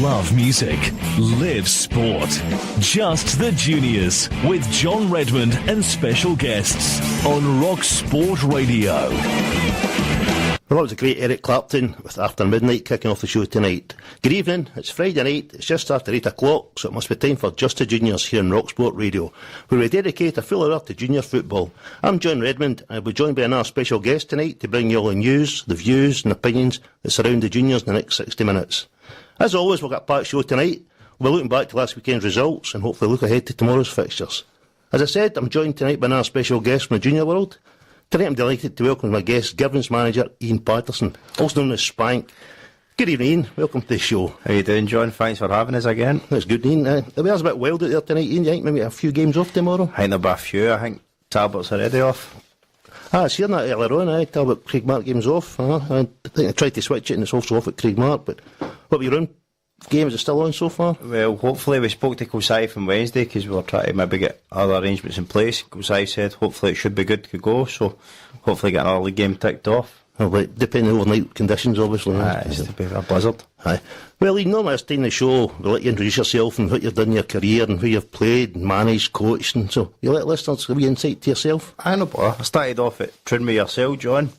Love music. Live sport. Just the Juniors with John Redmond and special guests on Rock Sport Radio. Well, that was a great Eric Clapton with After Midnight kicking off the show tonight. Good evening, it's Friday night, it's just after 8 o'clock, so it must be time for Just the Juniors here on Rock Sport Radio, where we dedicate a full hour to junior football. I'm John Redmond, and I'll be joined by another special guest tonight to bring you all the news, the views and opinions that surround the juniors in the next 60 minutes. As always, we've got a packed show tonight. We're looking back to last weekend's results and hopefully look ahead to tomorrow's fixtures. As I said, I'm joined tonight by another special guest from the junior world. Tonight I'm delighted to welcome my guest, Girvan's manager, Ian Patterson, also known as Spank. Good evening, Ian. Welcome to the show. How you doing, John? Thanks for having us again. That's good, Ian. The weather's a bit wild out there tonight, Ian. You think maybe a few games off tomorrow? I think there'll be a few. I think Talbot's already off. I was hearing that earlier on. Talbot, Craigmark game's off. I think I tried to switch it and it's also off at Craigmark. But what were your own games? Is it still on so far? Well, hopefully we spoke to Kilsyth on Wednesday because we were trying to maybe get other arrangements in place. Kilsyth said hopefully it should be good to go, so hopefully get another league game ticked off. Well, depending on overnight conditions, obviously. It's to be a blizzard. Aye. Well, Ian, normally this time in the show, we'll let you introduce yourself and what you've done in your career and who you've played, managed, coached, and so you let listeners have a wee insight to yourself. I know, but I started off at Trinity yourself, John.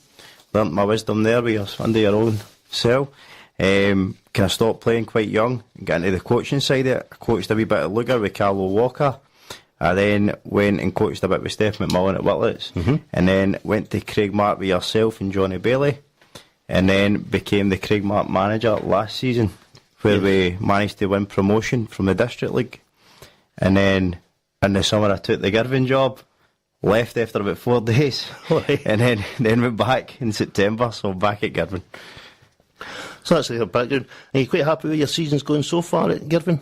Learnt my wisdom there under your own cell. Kind of stopped playing quite young and got into the coaching side of it. I coached a wee bit at Lugar with Carlo Walker. I then went and coached a bit with Steph McMullen at Whitlets, and then went to Craigmark with yourself and Johnny Bailey, and then became the Craigmark manager last season, where we managed to win promotion from the District League. And then in the summer I took the Girvan job, left after about 4 days, and then went back in September, so back at Girvan. So that's your background. Are you quite happy with your seasons going so far at Girvan?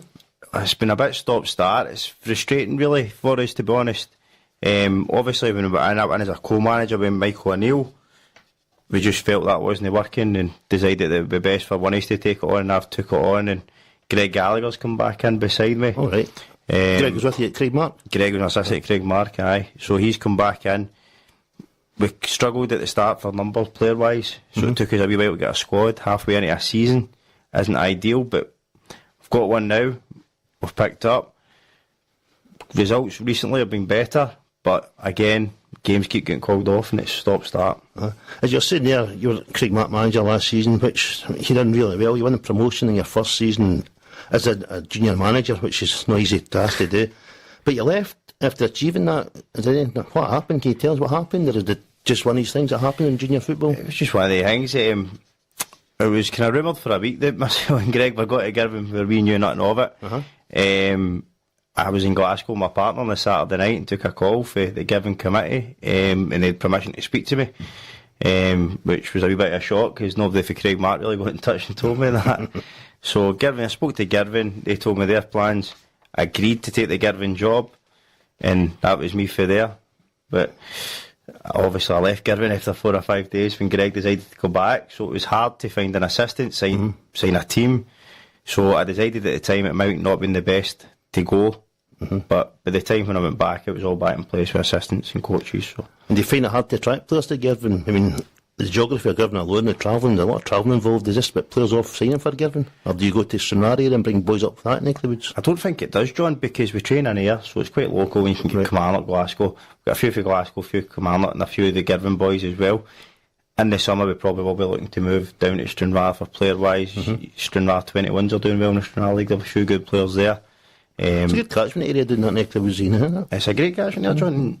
It's been a bit stop-start. It's frustrating, really, for us, to be honest. Obviously, when we went in as a co-manager with Michael O'Neill, we just felt that wasn't working and decided that it would be best for one of us to take it on, and I've took it on, and Greg Gallagher's come back in beside me. All right. Greg was with you at Craigmark? Greg was an assistant at Craigmark, aye. So he's come back in. We struggled at the start for numbers player-wise, so it took us a wee while to get a squad. Halfway into a season isn't ideal, but we've got one now. We've picked up. Results recently have been better, but again, games keep getting called off and it's stop-start. As you're saying there, you were Craigmark manager last season, which you done really well. You won the promotion in your first season as a junior manager, which is no easy task to do. But you left after achieving that. What happened? Can you tell us what happened? Or is it just one of these things that happen in junior football? It was just one of the things. It was kind of rumoured for a week that myself and Greg were going to Girvan where we knew nothing of it. I was in Glasgow with my partner on a Saturday night and took a call for the Girvan committee, and they had permission to speak to me, which was a wee bit of a shock because nobody for Craigmark really got in touch and told me that. So Girvan, I spoke to Girvan, they told me their plans, I agreed to take the Girvan job, and that was me for there. But obviously I left Girvan after 4 or 5 days when Greg decided to go back, so it was hard to find an assistant, sign a team. So I decided at the time it might not have been the best to go, but by the time when I went back it was all back in place with assistants and coaches. So. And do you find it hard to attract players to Girvan? I mean, the geography of Girvan alone, the travelling, there's a lot of travelling involved. Is this what players off signing for Girvan? Or do you go to Stranraer and bring boys up for that neck of the woods? I don't think it does, John, because we train in here, so it's quite local and you can get Kilmarnock, Glasgow. We've got a few for Glasgow, a few Kilmarnock and a few of the Girvan boys as well. In the summer we probably will be looking to move down to Stranraer for player-wise. Stranraer 21s are doing well in the Stranraer League, there are a few good players there. It's a good catchment area doing that neck of the woods, isn't it? It's a great catchment there, John.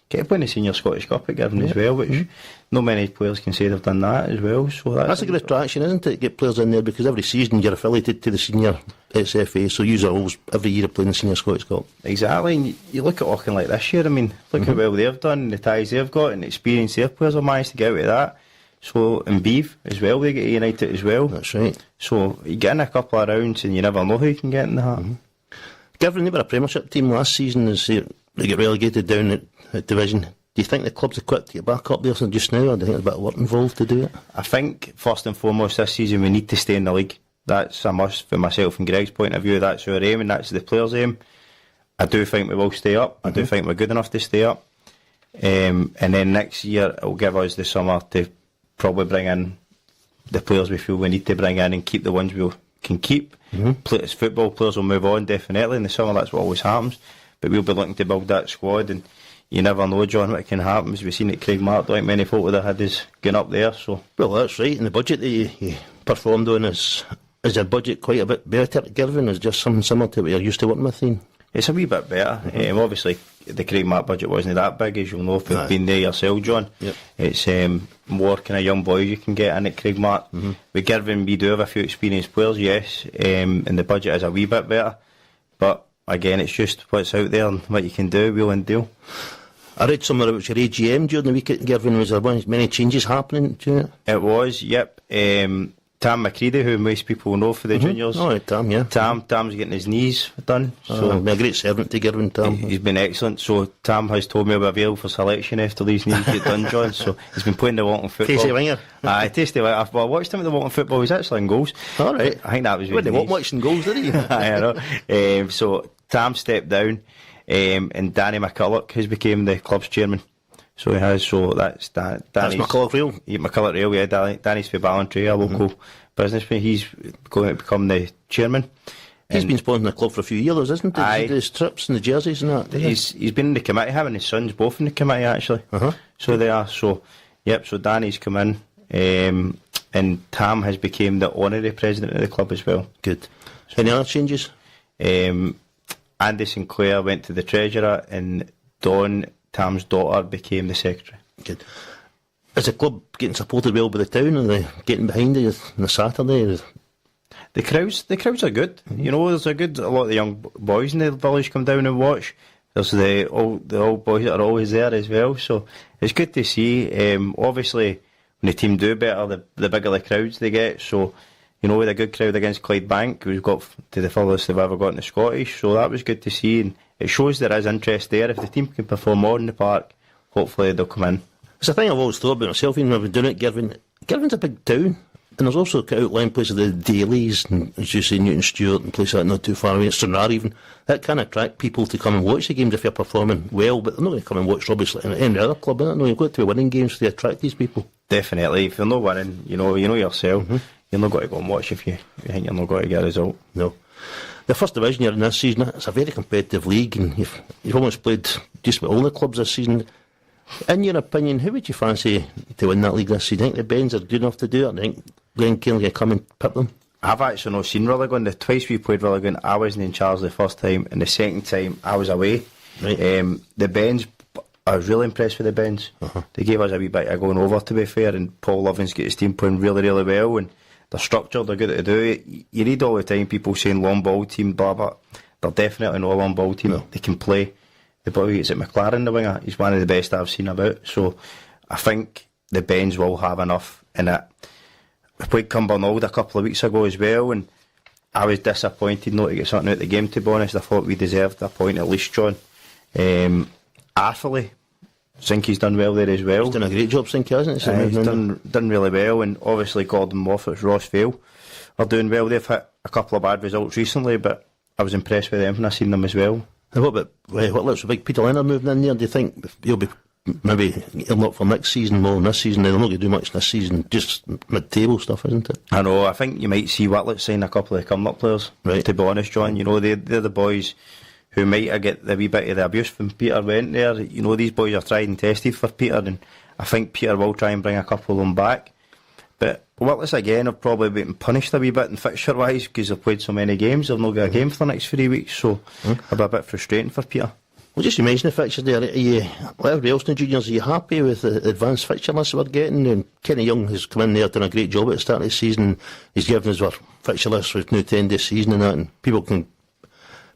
Get to play in the Senior Scottish Cup at Girvan as well, which not many players can say they've done that as well. So that's a good attraction, isn't it? Get players in there because every season you're affiliated to the Senior SFA, so you're always every year playing the Senior Scottish Cup. Exactly, and you look at Auckland like this year, I mean, look how well they've done, the ties they've got, and the experience their players have managed to get out of that. So, and Beeve as well, they get United as well. That's right. So, you get in a couple of rounds and you never know who you can get in the hat. Girvan, they were a Premiership team last season, as they get relegated down at Division. Do you think the club's equipped to get back up there just now, or do you think there's a bit of work involved to do it? I think, first and foremost, this season we need to stay in the league. That's a must from myself and Greg's point of view. That's our aim and that's the players' aim. I do think we will stay up. I do think we're good enough to stay up. And then next year it will give us the summer to probably bring in the players we feel we need to bring in and keep the ones we'll can keep. Football players will move on, definitely. In the summer, that's what always happens. But we'll be looking to build that squad, and you never know, John, what can happen. As we've seen at Craig Mark, don't think many folk would have had us going up there. So, well, that's right. And the budget that you performed on is your budget quite a bit better at Girvan? Is just something similar to what you're used to working with, Ian? It's a wee bit better. Obviously, the Craig Mark budget wasn't that big, as you'll know if you've been there yourself, John. Yep. It's more kind of young boys you can get in at Craig Mark. With Girvan, we do have a few experienced players, yes, and the budget is a wee bit better. But again, it's just what's out there and what you can do, wheel and deal. I read somewhere about your AGM during the week at Girvan. Was there many changes happening during it? It was, yep. Tam McCready, who most people know for the juniors. Oh, right, Tam, yeah. Tam's getting his knees done. So been a great servant to Girvan, Tam. He's been excellent. So Tam has told me I'll be available for selection after these knees get done, John. So he's been playing the Walton football. Tasty winger. Tasty winger. I watched him at the Walton football. He was actually in goals. All right. I think that was He wasn't watching goals, did he? I know. So Tam stepped down, and Danny McCulloch has become the club's chairman. So he has. So that's Danny's. That's McCulloch Real. Yeah, McCulloch Real. Yeah, Danny's for Ballantrae, a local businessman. He's going to become the chairman. He's been sponsoring the club for a few years, isn't he? Aye. The strips and the jerseys and that. He's been in the committee. Him and his son's both in the committee actually. So they are. So yep. So Danny's come in, and Tam has become the honorary president of the club as well. Good. Any other changes? Andy Sinclair went to the treasurer, and Dawn, Tam's daughter, became the secretary. Good. Is the club getting supported well by the town? Are they getting behind it on the Saturday? The crowds are good. You know, there's a lot of the young boys in the village come down and watch. There's the old boys that are always there as well. So it's good to see. Obviously, when the team do better, the bigger the crowds they get. So, you know, with a good crowd against Clydebank, we've got to the furthest they've ever got in the Scottish. So that was good to see, and it shows there is interest there. If the team can perform more in the park, hopefully they'll come in. It's a thing I've always thought about myself, even when I've been doing it. Girvan's a big town, and there's also outlying places, the Dailies, and as you say, Newton Stewart, and places like that not too far away, Stranraer even. That can attract people to come and watch the games if you're performing well, but they're not going to come and watch rubbish like any other club, isn't it? No, you've got to be winning games to attract these people. Definitely. If you're not winning, you know yourself, you're not going to go and watch if you think you're not going to get a result. No. The first division you're in this season, it's a very competitive league, and you've almost played just about all the clubs this season. In your opinion, who would you fancy to win that league this season? Do you think the Bens are good enough to do it? Do you think Glencairn can come and pip them? I've actually not seen Rutherglen. The twice we played Rutherglen, I wasn't in charge the first time, and the second time I was away. Right. The Bens, I was really impressed with the Bens. They gave us a wee bit of going over, to be fair, and Paul Lovins got his team playing really, really well, and they're structured, they're good to do it. You read all the time people saying long ball team, blah, blah. They're definitely not a long ball team. No. They can play. The boy is at McLaren, the winger. He's one of the best I've seen about. So I think the Bens will have enough in it. We played Cumbernauld a couple of weeks ago as well, and I was disappointed not to get something out of the game, to be honest. I thought we deserved a point at least, John. Atherley, I think he's done well there as well. He's done a great job, Sinky, hasn't he? He's done really well, and obviously Gordon Moffat's Ross Vale are doing well. They've hit a couple of bad results recently, but I was impressed with them when I seen them as well. And what about what looks like Peter Leonard moving in there? Do you think he'll be maybe he'll look for next season more than this season? They're not going to do much this season, just mid-table stuff, isn't it? I know. I think you might see Whitlet sign a couple of come-up players. Right. To be honest, John, you know they're the boys who might get the wee bit of the abuse when Peter went there. You know, these boys are tried and tested for Peter, and I think Peter will try and bring a couple of them back. But Whitless again have probably been punished a wee bit in fixture-wise because they've played so many games. They've not got a game for the next 3 weeks, so it'll be a bit frustrating for Peter. Well, just you mentioned the fixtures there. Like everybody else in the juniors, are you happy with the advanced fixture list we're getting? And Kenny Young has come in there, done a great job at the start of the season. He's given us our fixture list with new 10 this season and that, and people can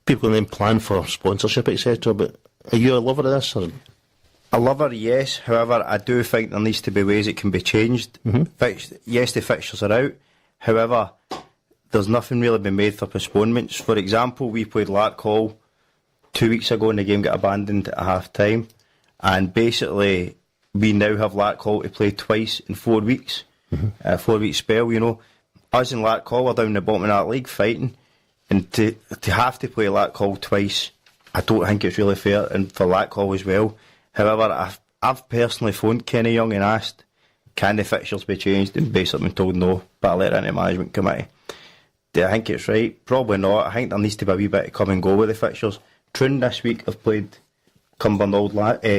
then plan for sponsorship, etc. But are you a lover of this? Or? A lover, yes. However, I do think there needs to be ways it can be changed. Yes, the fixtures are out. However, there's nothing really been made for postponements. For example, we played Larkhall 2 weeks ago and the game got abandoned at half time. And basically, we now have Larkhall to play twice in 4 weeks. A 4 week spell, you know. Us and Larkhall are down the bottom of that league fighting. And to have to play Larkhall twice, I don't think it's really fair, and for Larkhall as well. However, I've personally phoned Kenny Young and asked, can the fixtures be changed? And basically been told no, but I let it into management committee. Do I think it's right? Probably not. I think there needs to be a wee bit of come and go with the fixtures. Troon this week have played Cumbernauld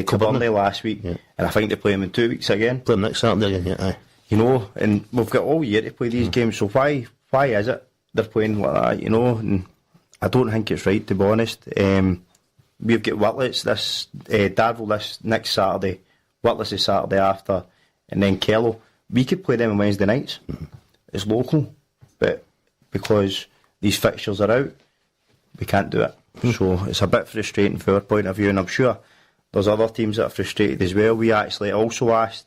Cumbernauld last week, and I think they play them in 2 weeks again. Play them next Saturday again, yeah. Aye. You know, and we've got all year to play these games, so why is it they're playing like that, you know? And I don't think it's right, to be honest. We've got Whitlets this Darvel this next Saturday, Whitlets is Saturday after, and then Kello. We could play them on Wednesday nights. It's local, but because these fixtures are out, we can't do it. So it's a bit frustrating from our point of view, and I'm sure there's other teams that are frustrated as well. We actually also asked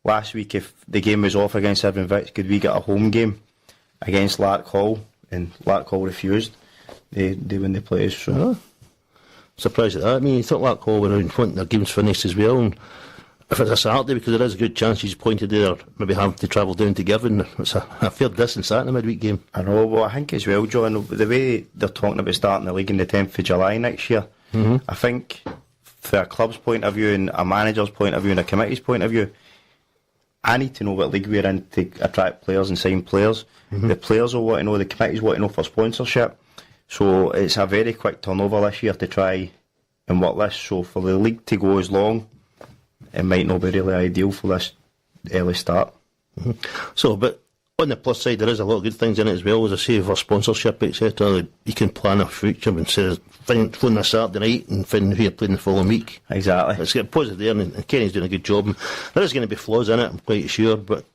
last week if the game was off against Irvine Vix, could we get a home game against Lark Hall, and Lark Hall refused. They win the place. So. Oh. Surprised at that. I mean, you thought Lark Hall were wanting their games finished as well, and if it's a Saturday, because there is a good chance he's pointed there, maybe having to travel down to Girvan. It's a fair distance that in a midweek game. I know, well, I think as well, John, the way they're talking about starting the league on the 10th of July next year, I think from a club's point of view and a manager's point of view and a committee's point of view, I need to know what league we're in to attract players and sign players. The players will want to know, the committees want to know for sponsorship. So it's a very quick turnover this year to try and work this. So for the league to go as long, it might not be really ideal for this early start. So, but on the plus side, there is a lot of good things in it as well, as I say, for sponsorship, etc. You can plan a future instead of phone this Saturday night and finding who you're playing the following week. Exactly. It's got positive there, and Kenny's doing a good job. And there is going to be flaws in it, I'm quite sure, but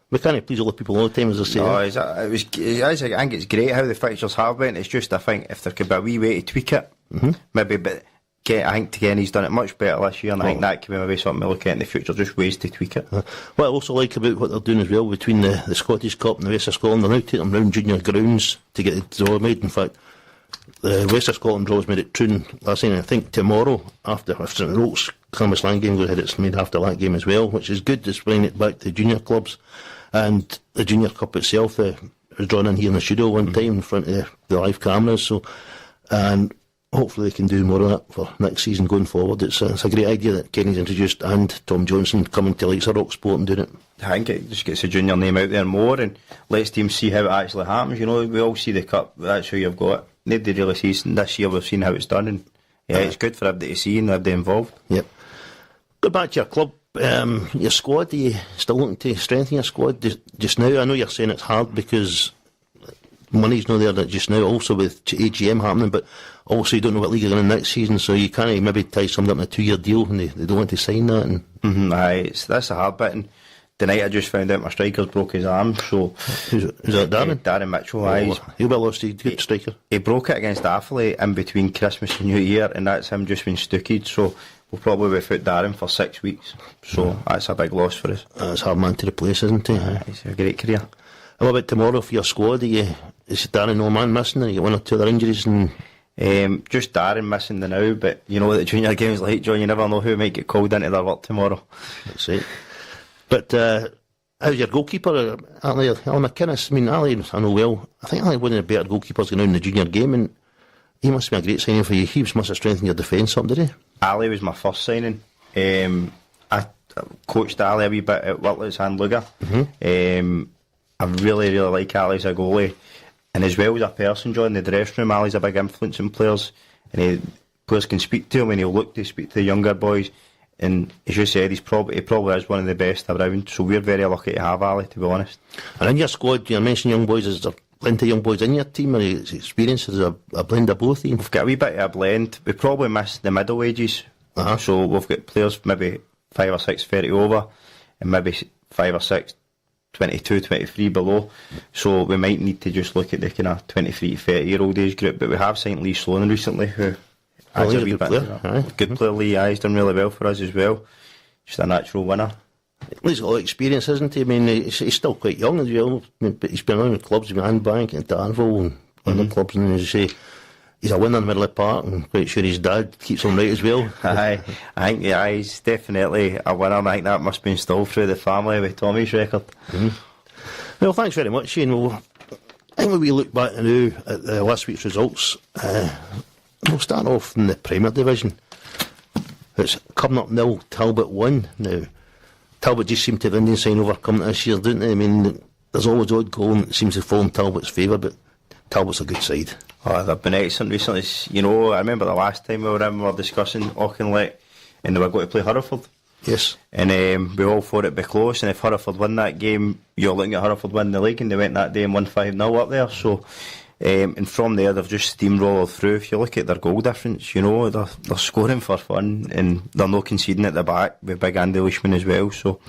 we can't please all the people all the time, as I say. No, I think it's great how the fixtures have been. It's just, I think, if there could be a wee way to tweak it, maybe, but I think Kenny's done it much better this year, and I think that could be maybe something to look at in the future, just ways to tweak it. What I also like about what they're doing as well, between the Scottish Cup and the West of Scotland, they're now taking them round junior grounds to get the draw made. In fact, the West of Scotland draw was made at Troon last night, and I think tomorrow, after if St Roke's Cambuslang game goes ahead, it's made after that game as well, which is good to bring it back to junior clubs. And the Junior Cup itself was drawn in here in the studio one time in front of the live cameras. So, and hopefully they can do more of that for next season going forward. It's a great idea that Kenny's introduced, and Tom Johnson coming to Lakes of Rock Sport and doing it. I think it just gets the junior name out there more and lets teams see how it actually happens. You know, we all see the cup, that's how you've got it. Nobody really sees, and this year we've seen how it's done, and it's good for everybody to see and everybody involved. Yep. Go back to your club. Your squad, are you still looking to strengthen your squad just now? I know you're saying it's hard because money's not there just now, also with AGM happening, but also you don't know what league you're in next season, so you can't maybe tie somebody up in a 2-year deal and they don't want to sign that. And that's a hard bit. And tonight I just found out my striker's broke his arm. So who's that, Darren? Darren Mitchell. He'll be lost. He's a good striker. He broke it against Affley in between Christmas and New Year, and that's him just been stooked. So we'll probably be without Darren for 6 weeks. So that's a big loss for us. That's a hard man to replace, isn't he? He's a great career. What about tomorrow for your squad? Is Darren no man missing? Or you got one or two other injuries? And just Darren missing the now, but you know what the junior game's like, John. You never know who might get called into their work tomorrow. That's it. But how's your goalkeeper, Ali McInnes? I mean, Ali, I know well. I think Ali one of the better goalkeepers going on in the junior game, and he must have been a great signing for you. He must have strengthened your defence up, did he? Ali was my first signing. I coached Ali a wee bit at Whitlets and Lugar. I really like Ali as a goalie, and as well as a person, John, in the dressing room, Ali's a big influence on players, and players can speak to him, and he'll look to speak to the younger boys, and as you said, he probably is one of the best around, so we're very lucky to have Ali, to be honest. And in your squad, you mentioned young boys, is there plenty of young boys in your team, or is experience, is there a blend of both? We've got a wee bit of a blend. We probably miss the middle ages, so we've got players maybe 5 or 6 30 over, and maybe 5 or 6 22, 23 below, so we might need to just look at the kind of 23 to 30 year old age group, but we have signed Lee Sloan recently, who has a wee bit good player. Lee, he's done really well for us as well, just a natural winner. Lee's got a lot of experience, isn't he? I mean, he's still quite young as well, but he's been around with clubs, he's been Handbank and Darvel and other clubs, and as you say, he's a winner in the middle of the park, and I'm quite sure his dad keeps him right as well. I think he's definitely a winner, and I think that must have been stole through the family with Tommy's record. Well, thanks very much, Shane. I think when we look back now at last week's results, we'll start off in the Premier Division. It's Cumnock 0, Talbot 1 now. Talbot just seemed to have Indian sign overcome this year, didn't they? I mean, there's always odd goal and it seems to fall in Talbot's favour, but Talbot's a good side. Oh, they've been excellent recently. You know, I remember the last time we were in, we were discussing Auchinleck and they were going to play Hereford. Yes. And we all thought it'd be close, and if Hereford win that game, you're looking at Hereford winning the league, and they went that day and won 5-0 up there. So, and from there they've just steamrolled through. If you look at their goal difference, you know, they're scoring for fun, and they're not conceding at the back with big Andy Leishman as well. So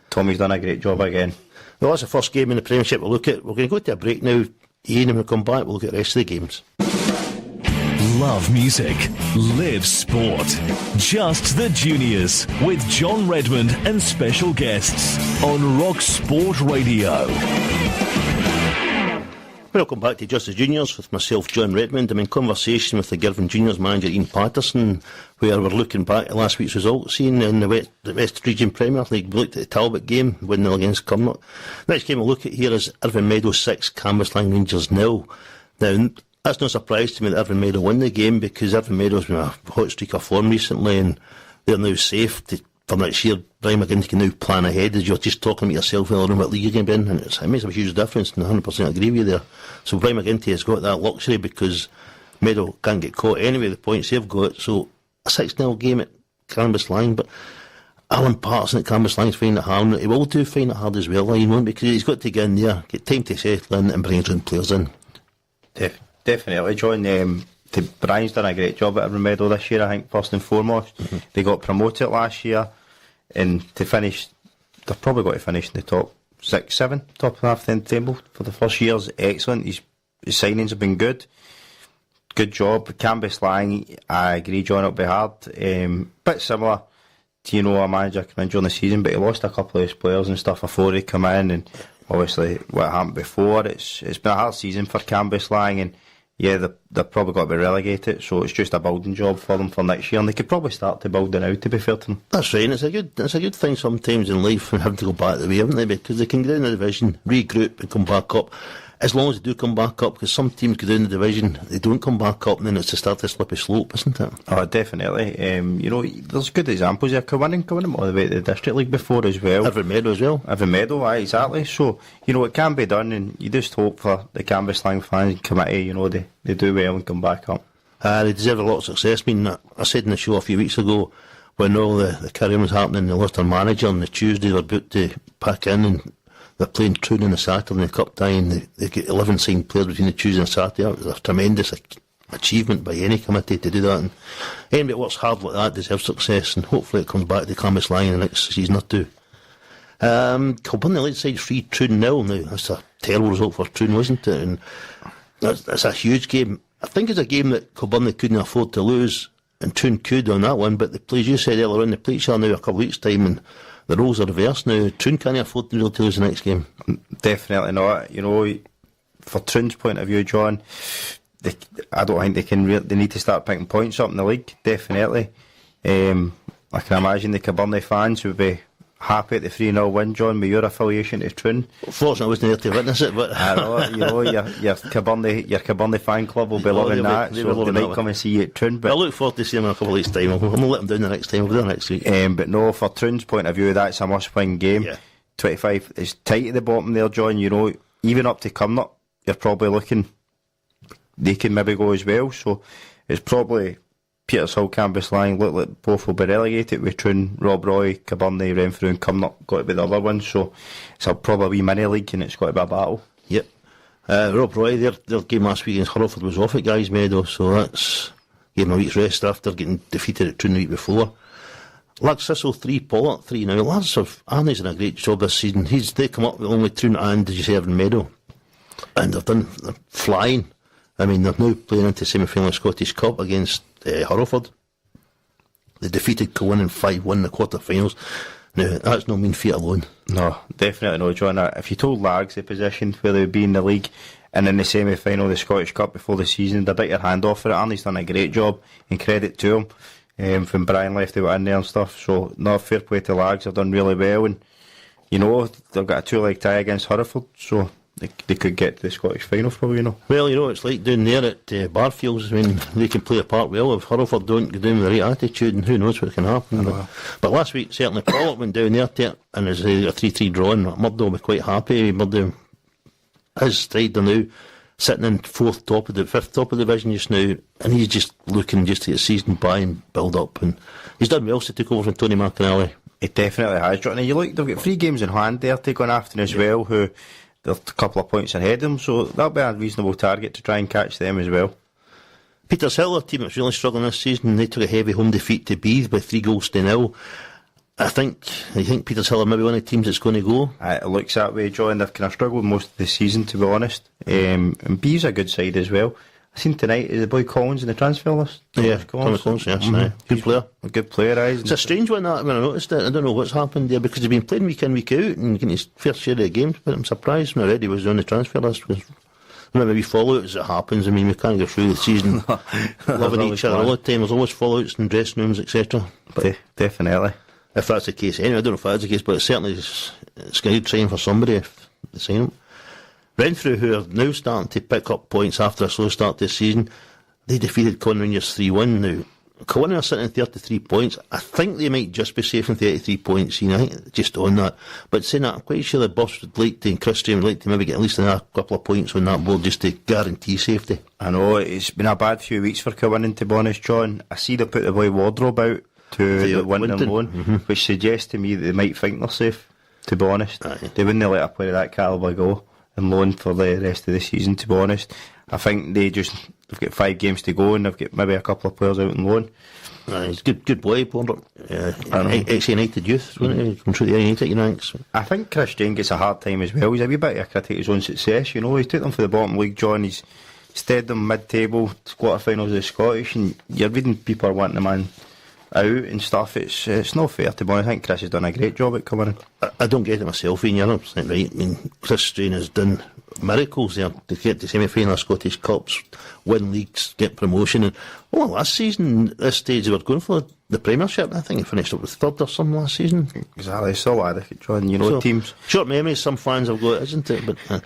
Tommy's done a great job again. Well, that's the first game in the Premiership we'll look at. We're going to go to a break now, Ian, and we'll come back, we'll look at the rest of the games. Love music, live sport. Just the Juniors with John Redmond and special guests on Rock Sport Radio. Welcome back to Just the Juniors with myself, John Redmond. I'm in conversation with the Girvan Juniors manager Ian Patterson, where we're looking back at last week's results seen in the West Region Premier League. We looked at the Talbot game, 1-0 against Cumnock. Next game we'll look at here is Irvine Meadow 6, Cambuslang Rangers 0. Now, that's no surprise to me that Irvine Meadow won the game, because Irvine Meadow's been a hot streak of form recently and they're now safe for next year. Brian McGinty can now plan ahead, as you're just talking about yourself in the room, what league you're going to be in, and it makes a huge difference, and I 100% agree with you there. So Brian McGinty has got that luxury because Meadow can't get caught anyway, the points they've got. So a 6-0 game at Cambuslang, but Alan Patterson at Cambuslang is finding it hard. He will find it hard as well, Ian, won't, because he's got to get in there, get time to settle in and bring his own players in. Definitely, John. Brian's done a great job at Irvine Meadow this year, I think, first and foremost. Mm-hmm. They got promoted last year, and to finish, they've probably got to finish in the top 6-7, top half the table for the first year's excellent. His signings have been good. Good job. Cambuslang, I agree, John, it'll be hard. Bit similar to, you know, a manager come in during the season, but he lost a couple of his players and stuff before he come in, and obviously what happened before. It's been a hard season for Cambuslang, and yeah, they've probably got to be relegated, so it's just a building job for them for next year, and they could probably start to build it now, to be fair to them. That's right, and it's a good thing sometimes in life when having to go back the way, haven't they? Because they can go down the division, regroup and come back up. As long as they do come back up, because some teams go down the division, they don't come back up, and then it's to start a slippery slope, isn't it? Oh, definitely. You know, there's good examples there. Kilwinning all the way to the District League before as well. Irvine Meadow as well. Irvine Meadow, aye, exactly. So, you know, it can be done, and you just hope for the Cambuslang fans committee, you know, they do well and come back up. They deserve a lot of success. I mean, I said in the show a few weeks ago, when all the carrying was happening, they lost their manager on the Tuesday, they're about to pack in, and they're playing Troon on the Saturday in the Cup tie, and they get 11 signed players between the Tuesday and Saturday. It was a tremendous achievement by any committee to do that. And anybody that works hard like that deserves success, and hopefully it comes back to Cambuslang in the next season or two. Kilburn, the late side 3, Troon 0. Now, that's a terrible result for Troon, wasn't it? And that's a huge game. I think it's a game that Kilburn couldn't afford to lose, and Troon could on that one, but the players you said earlier on, the play each other now a couple of weeks' time, and the roles are reversed now. Troon can't afford to lose the next game. Definitely not. You know, for Troon's point of view, John, I don't think they can. They need to start picking points up in the league. Definitely. I can imagine the Kilburn fans would be happy at the 3-0 win, John, with your affiliation to Troon. Fortunately, I wasn't there to witness it, but I know, you know, your Kilburn fan club will be loving that, so they might come and see you at Troon. But I look forward to seeing them in a couple of weeks' time. I'm going to let them down the next time. We'll do it next week. But no, for Troon's point of view, that's a must-win game. Yeah. 25 is tight at the bottom there, John. You know, even up to Cumnock, you're probably looking they can maybe go as well. So it's probably Petershill, Cambuslang, look like both will be relegated with Troon, Rob Roy, Cabernet, Renfrew and Cumnock got to be the other one. So it's probably a wee mini league and it's got to be a battle. Yep. Rob Roy, their game last week against Hereford was off at Guy's Meadow, so that's gave them a week's rest after getting defeated at Troon the week before. Lads Thistle 3, Pollard 3. Now, lads of Arnie's done a great job this season. They come up with only Troon and, did you say, Irvine Meadow? And they're flying. I mean, they're now playing into semi-final Scottish Cup against Hereford. They defeated Kilwinning 5-1 in the quarter-finals. Now, that's no mean feat alone. No, definitely not, John. If you told Lags the position where they would be in the league and in the semi-final of the Scottish Cup before the season, they'd bite your hand off for it. Arnie's done a great job, and credit to him. From Brian left out in there and stuff, so not fair play to Lags. They've done really well, and you know they've got a 2-leg tie against Hereford, so they could get to the Scottish final for all you know. Well, you know, it's like down there at Barfields. I mean, they can play a part well. If Hurlford don't go down with the right attitude, and who knows what can happen. But last week, certainly, Pollock went down there to it, and as a 3-3 draw, and Murdo will be quite happy. Murdo is Strider now, sitting in fifth top of the division just now, and he's just looking just to get season by and build up. And he's done well to take over from Tony McAnally. It definitely has, John. And you look, they've got 3 games in hand there to go on after as well, who they're a couple of points ahead of them, so that'll be a reasonable target to try and catch them as well. Petershill, a team that's really struggling this season, they took a heavy home defeat to Beith by 3-0. I think Petershill are maybe one of the teams that's going to go. It looks that way, John. They've kind of struggled most of the season, to be honest. And Beith's a good side as well. I seen tonight, is the boy Collins in the transfer list? Thomas Collins, yes. Good player. A good player, It's a strange one, that, when I noticed it. I don't know what's happened there, because he's been playing week in, week out, and getting his fair share of the games, but I'm surprised when I read he was on the transfer list. Maybe we follow it as it happens. I mean, we can't go through the season loving each other all the time. There's always fallouts in dressing rooms, etc. Definitely. If that's the case, anyway, I don't know if that's the case, but certainly it's a good sign for somebody if they sign him. Renfrew, who are now starting to pick up points after a slow start this season, they defeated Conn Rangers 3-1 now. Conn are sitting in 33 points. I think they might just be safe in 33 points, you know, just on that. But saying that, I'm quite sure the boss would like to, and Chris Strain would like to maybe get at least another couple of points on that board just to guarantee safety. I know, it's been a bad few weeks for Kilwinning, to be honest, John. I see they put the boy Wardrobe out to the Winton loan, which suggests to me that they might think they're safe, to be honest. They wouldn't let a player of that calibre go and loan for the rest of the season, to be honest. I think they've got 5 games to go and they've got maybe a couple of players out on loan. He's good boy, ex-United youth, wasn't he? Come through the United ranks. I think Chris Jane gets a hard time as well. He's a wee bit of a critic of his own success, you know. He took them for the bottom league, John. He's steadied them mid-table, quarter-finals of the Scottish, and you're reading people wanting the man out and stuff. It's not fair, to be honest. I think Chris has done a great job at coming in. I don't get it myself, Ian, you're 100% right. I mean, Chris Strain has done miracles there to get to semi-final of Scottish Cups, win leagues, get promotion. And last season, at this stage, they were going for the Premiership. I think he finished up with 3rd or something last season. Exactly, so adequate, John. You know, teams. Short memories some fans have got, isn't it? But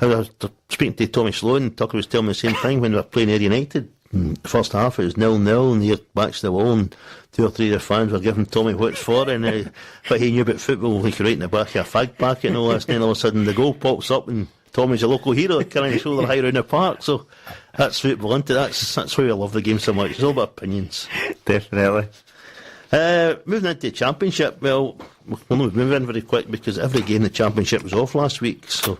I was speaking to Tommy Sloan, Tucker was telling me the same thing when we were playing Ayr United. The first half it was 0-0 and he backs the wall and 2 or 3 of their fans were giving Tommy what's for, and but he knew about football, he could write in the back of a fag packet and all this, and then all of a sudden the goal pops up and Tommy's a local hero carrying his shoulder high around the park. So that's football, isn't it? That's why we love the game so much. It's all about opinions. Definitely. Moving into the Championship, well, we'll move in very quick because every game in the Championship was off last week, so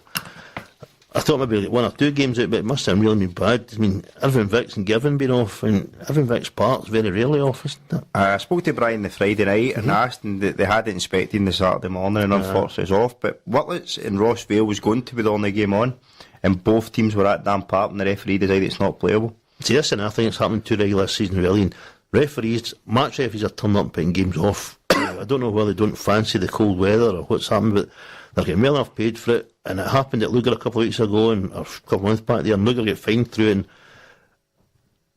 I thought maybe like 1 or 2 games out, but it must have really been bad. I mean, Irvine Vicks and Girvan been off, and Irvine Vicks Park's very rarely off, isn't it? I spoke to Brian the Friday night and asked, and they had it inspected the Saturday morning, and unfortunately it's off. But Whitlets and Ross Vale was going to be the only game on, and both teams were at Dam Park, and the referee decided it's not playable. See, this and I think it's happened 2 regular season, really. And match referees are turning up and putting games off. I don't know whether they don't fancy the cold weather or what's happened, but they're getting well enough paid for it. And it happened at Lugar a couple of weeks ago, or a couple of months back there, and Lugar get fined through, and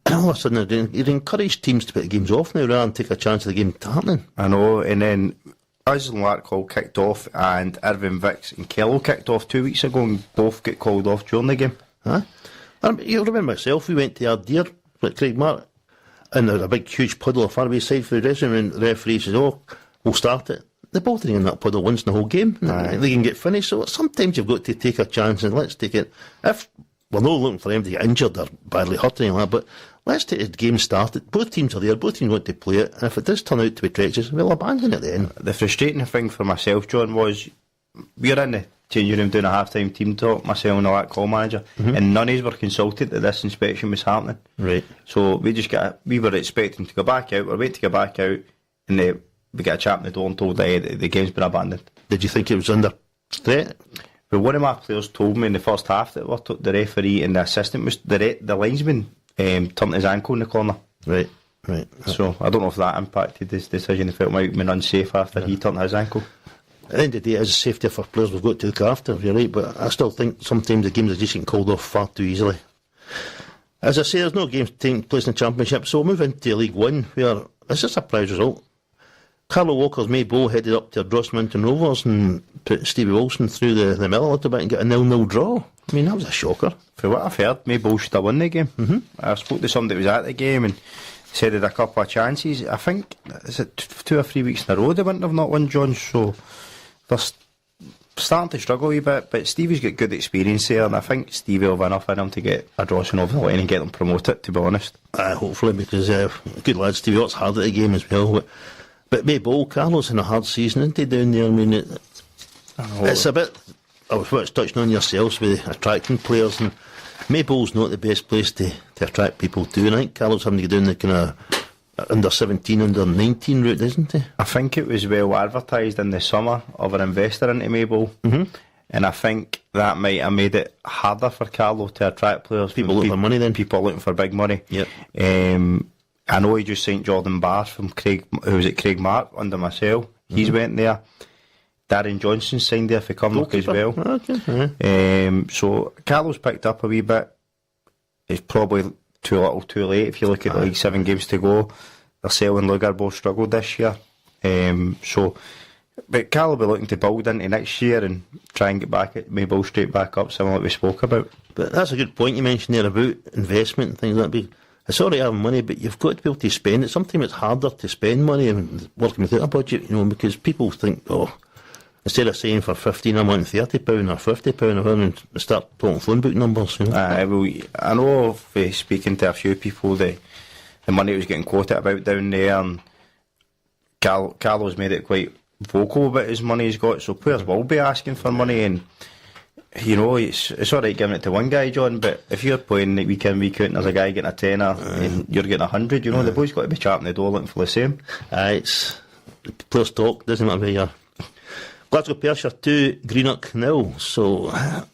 all of a sudden they encourage teams to put the games off now rather than take a chance of the game happening. I know, and then us and Larkhall kicked off, and Irvine Vicks and Kello kicked off 2 weeks ago, and both get called off during the game. You remember myself, we went to Ardeer with Craig Mark, and there was a big huge puddle of Farbay side for the dressing room, and the referee says, we'll start it. They both in that puddle once in the whole game. They can get finished. So sometimes you've got to take a chance and let's take it. If we're not looking for them to get injured or badly hurt or anything like that, but let's take the game started. Both teams are there. Both teams want to play it. And if it does turn out to be treacherous, we'll abandon it at the end. The frustrating thing for myself, John, was we were in the changing room doing a half-time team talk, myself and the call manager, and none of us were consulted that this inspection was happening. Right. So we were expecting to go back out. We were waiting to go back out, and we got a chap in the door and told the game's been abandoned. Did you think it was under threat? Well, one of my players told me in the first half that the referee and the assistant was the linesman turned his ankle in the corner. Right. So I don't know if that impacted his decision. He felt might have been unsafe after he turned his ankle. At the end of the day, it is safety for players we've got to look after, you're right, but I still think sometimes the games are just getting called off far too easily. As I say, there's no games taking place in the Championship, so we'll move into League One, where it's a surprise result. Carlo Walker's Maybole headed up to Ardrossan Rovers and put Stevie Wilson through the middle a little bit and get a 0-0 draw. I mean, that was a shocker. For what I've heard, Maybole should have won the game. I spoke to somebody that was at the game and said they had a couple of chances. I think, is it 2 or 3 weeks in a row they wouldn't have not won, John, so they're starting to struggle a wee bit, but Stevie's got good experience there, and I think Stevie will have enough in him to get Ardrossan over the line and get them promoted, to be honest. Hopefully, because good lad Stevie works hard at the game as well. But Maybole, Carlo's in a hard season, isn't he, down there? I mean, it's a bit, I was touching on yourselves with attracting players, and Maybole's not the best place to attract people to, and I think Carlo's having to go down the kind of under 17, under 19 route, isn't he? I think it was well advertised in the summer of an investor into Maybole, and I think that might have made it harder for Carlo to attract players. People looking for money then. People looking for big money. Yep. I know he just signed Jordan Barr from Craig Mark under myself. He's went there. Darren Johnson signed there for Cumnock as well. Okay. So Carlo's picked up a wee bit. It's probably too little, too late. If you look at like 7 games to go, Thurcell and Lugar both struggled this year. But Carlo will be looking to build into next year and try and get back at Maybole straight back up, similar to what we spoke about. But that's a good point you mentioned there about investment and things like that. It's all right having money, but you've got to be able to spend it. Sometimes it's harder to spend money and working without a budget, because people think, instead of saying for 15 I'm wanting £30 or £50 and start talking phone book numbers. I know of speaking to a few people, the money was getting quoted about down there, and Carlo's made it quite vocal about his money he's got, so players will be asking for money, and it's alright giving it to one guy, John, but if you're playing week in, week out and there's a guy getting a tenner and you're getting 100, the boy's got to be chapping the door looking for the same. It's players talk, doesn't matter where you are. Glasgow Perthshire 2, Greenock 0, so a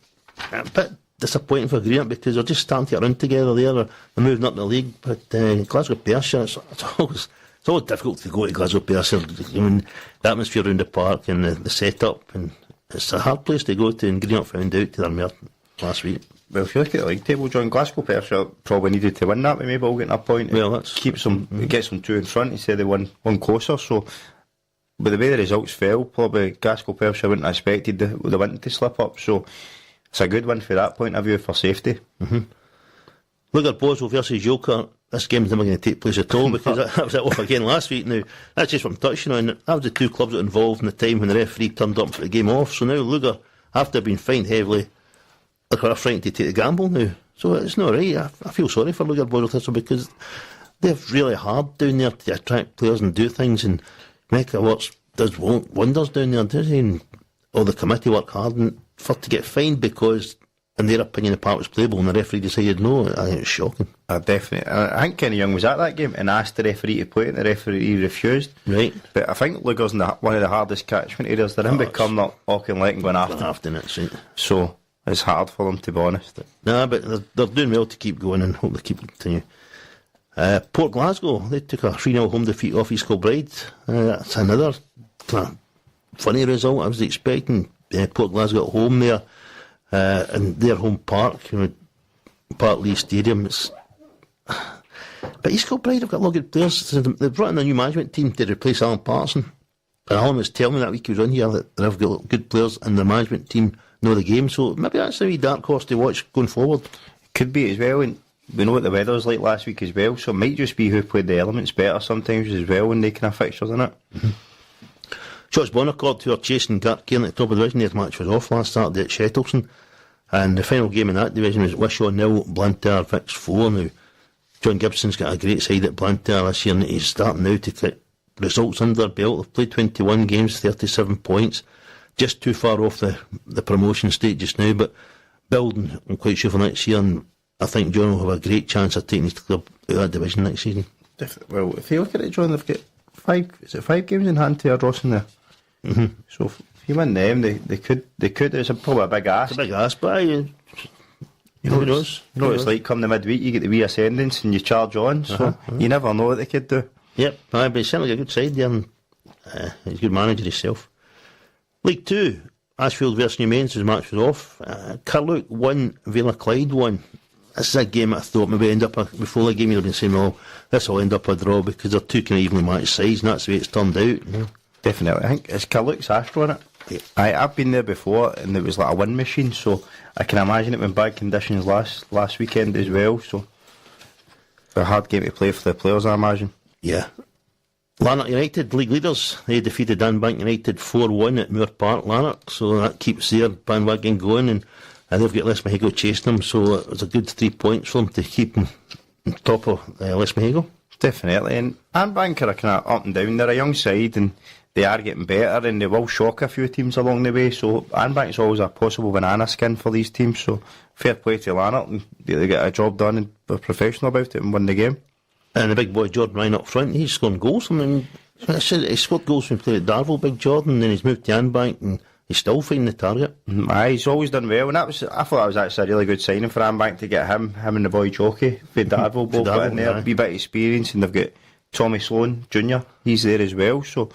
bit disappointing for Greenock because they're just starting to get around together there. They're moving up the league, but Glasgow Perthshire, it's always difficult to go to Glasgow Perthshire. I mean, the atmosphere around the park and the set-up, and it's a hard place to go to, and Greenock found out to their merit last week. Well, if you look at the league table, John, Glasgow Perthshire probably needed to win that, but maybe we'll get a point. Well, that's gets them 2 in front instead of one closer. So, but the way the results fell, probably Glasgow Perthshire wouldn't have expected the win to slip up. So, it's a good one for that point of view for safety. Look at Boswell versus Yoker. This game's never going to take place at all because that was it off again last week. Now, that's just what I'm touching on. That was the 2 clubs that were involved in the time when the referee turned up for the game off. So now Lugar, after being fined heavily, they're kind of frightened to take the gamble now. So it's not right. I feel sorry for Lugar Boswell Thistle because they're really hard down there to attract players and do things, and Mecca does wonders down there, does he? And all the committee work hard, and for to get fined because, in their opinion, the part was playable and the referee decided no, I think it's shocking. Definitely. I think Kenny Young was at that game and asked the referee to play it, and the referee refused. Right. But I think Lugar's in one of the hardest catchment areas. They're in Cumnock, Auchinleck and going after it, right. So it's hard for them, to be honest. Nah, but they're doing well to keep going and hope they keep continue. Port Glasgow, they took a 3-0 home defeat off East Kilbride. That's another funny result. I was expecting Port Glasgow at home there. In their home park, Parklea Stadium. But East Kilbride have got a lot of good players. They've brought in a new management team to replace Alan Patterson. And Alan was telling me that week he was on here that they've got good players and the management team know the game. So maybe that's a wee dark horse to watch going forward. Could be as well. And we know what the weather was like last week as well. So it might just be who played the elements better sometimes as well when they kind of fixtures in it. Shotts Bonaccord, who are chasing Gartcairn at the top of the division, their match was off last Saturday at Shettleston. And the final game in that division was Wishaw 0, Blantyre Vics 4. Now, John Gibson's got a great side at Blantyre this year, and he's starting now to get results under their belt. They've played 21 games, 37 points, just too far off the promotion state just now, but building, I'm quite sure, for next year, and I think John will have a great chance of taking his club out of that division next season. Well, if you look at it, John, they've got 5 games in hand to Ardrossan there. So if you win them, they could. It's probably a big ask. It's a big ask, but who knows? You know what it's like come the midweek, you get the wee ascendance and you charge on. So you never know what they could do. Yep, but he's certainly a good side there, and he's a good manager himself. League 2, Ashfield versus New Mains, his match was off. Carluke 1, Vela Clyde 1. this is a game I thought maybe end up before the game you'd have been saying, well, this will end up a draw because they're two kind of evenly matched sides, and that's the way it's turned out. Definitely. I think it's Carluke's Astro in it. Yeah. I've been there before, and it was like a win machine, so I can imagine it in bad conditions last weekend as well. So a hard game to play for the players, I imagine. Yeah. Lanark United, league leaders, they defeated Danbank United 4-1 at Moore Park, Lanark, so that keeps their bandwagon going, and they've got Les Mahigo chasing them, so it was a good 3 points for them to keep them on top of Les Mahigo. Definitely, and Danbank are kind of up and down. They're a young side, and they are getting better, and they will shock a few teams along the way, so Danbank's always a possible banana skin for these teams, so fair play to Lanark, and they get a job done and they're professional about it and win the game. And the big boy Jordan Ryan up front, he's scoring goals. I mean, he scored goals when he played at Darvel, big Jordan, then he's moved to Anbank and he's still finding the target. He's always done well, and I thought that was actually a really good signing for Anbank to get him and the boy Jockey for Darvel both in there, a wee bit of experience, and they've got Tommy Sloan Jr., he's there as well, so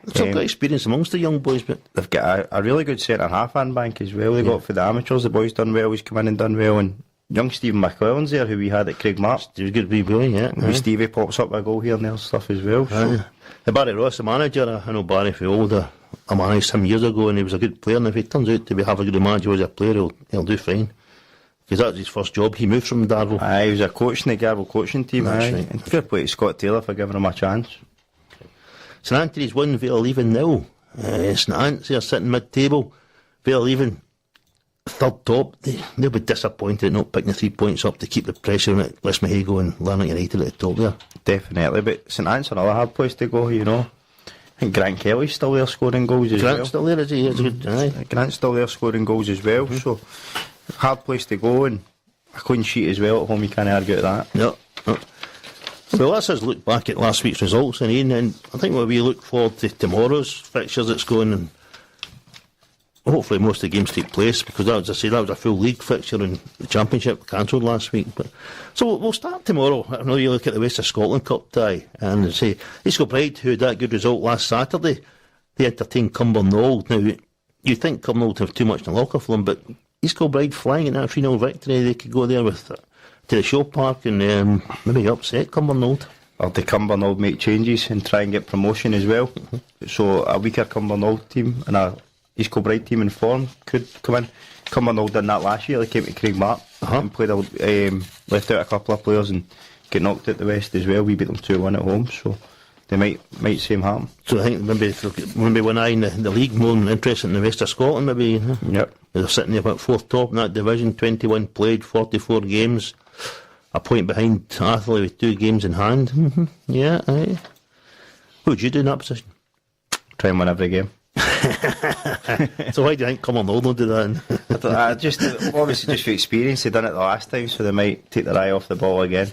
they've got experience amongst the young boys, but they've got a really good centre half Anbank as well. They got for the amateurs, the boy's done well, he's come in and done well, and young Stephen McClellan's there, who we had at Craigmark. He was good wee boy, yeah. Stevie pops up a goal here and there stuff as well. So. Barry Ross, the manager, I know Barry for older. I managed him years ago, and he was a good player, and if he turns out to be have a good manager as a player, he'll do fine. Because that's his first job. He moved from Darvel. He was a coach in the Darvel coaching team. That's right. And fair play to Scott Taylor for giving him a chance. St Anthony's won, Vale Leaving nil. St Anthony are sitting mid-table. Vale Leaving third top. They'll be disappointed not picking the 3 points up to keep the pressure on it. Les Mahigo and Lanark United at the top there. Definitely, but St Anne's another hard place to go, you know. I think Grant Kelly's still there scoring goals as well. Grant's still there, is he? Good, Grant's still there scoring goals as well, so hard place to go, and a clean sheet as well at home, you can't argue at that. Yep. Well, let's just look back at last week's results, and Ian, and I think when we look forward to tomorrow's fixtures that's going, and hopefully most of the games take place, because that was a full league fixture, and the championship cancelled last week. But so we'll start tomorrow. I know you look at the West of Scotland Cup tie, and say East Kilbride, who had that good result last Saturday, they entertained Cumbernauld. Now you think Cumbernauld have too much in the locker for them, but East Kilbride flying in that 3-0 victory, they could go there with to the show park and maybe upset Cumbernauld. Or the Cumbernauld make changes and try and get promotion as well. So a weaker Cumbernauld team and a East Kilbride team in form could come in. Cumbernauld done that last year. They came to Craigmark and played left out a couple of players and get knocked out the West as well. We beat them 2-1 at home, so they might same happen. So I think maybe one eye in the league, more interested in the West of Scotland, maybe. Yep. They're sitting there about fourth top in that division, 21 played, 44 games, a point behind Atherley with 2 games in hand. Yeah, aye. What would you do in that position? Try and win every game. So why do you think Cumbernauld will do that? Just obviously just for experience, they've done it the last time, so they might take their eye off the ball again.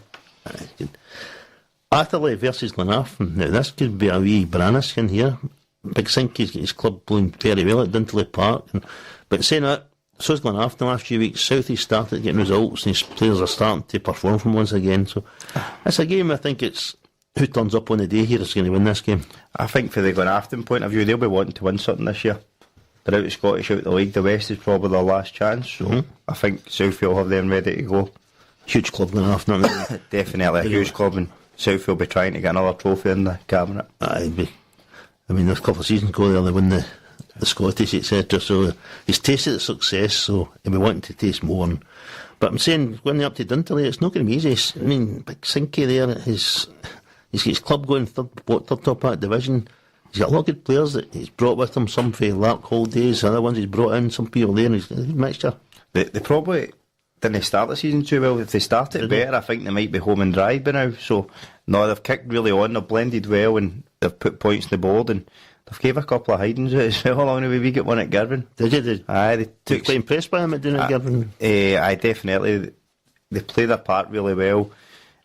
Atherley versus Glenafton. Now this could be a wee banana skin here. Big Sinky's got his club playing very well at Dintley Park, but saying that, so's Glenafton the last few weeks. Southie started getting results, and his players are starting to perform from once again. So it's a game. I think it's who turns up on the day here is going to win this game. I think for the Glenafton point of view, they'll be wanting to win something this year. They're out of Scottish, out of the league. The West is probably their last chance, so I think Southie will have them ready to go. Huge club Glenafton. Definitely a huge club, and Southie will be trying to get another trophy in the cabinet. I mean, there's a couple of seasons ago they won the Scottish, etc. So he's tasted the success, so he'll be wanting to taste more. But I'm saying, when they're up to Dintley, it's not going to be easy. I mean, Big Sinky there, he's got his club going third top of that division. He's got a lot of good players that he's brought with him, some for Lark Holidays, other ones he's brought in, some people there, and he's a good mixture. They probably didn't start the season too well. If they started better, I think they might be home and dry by now. So, no, they've kicked really on, they've blended well, and they've put points on the board, and they've gave a couple of hidings out as well along the way. We got one at Girvan. Did you? Aye, they took. Quite impressed by him at doing it at Girvan. Aye, definitely. They play their part really well.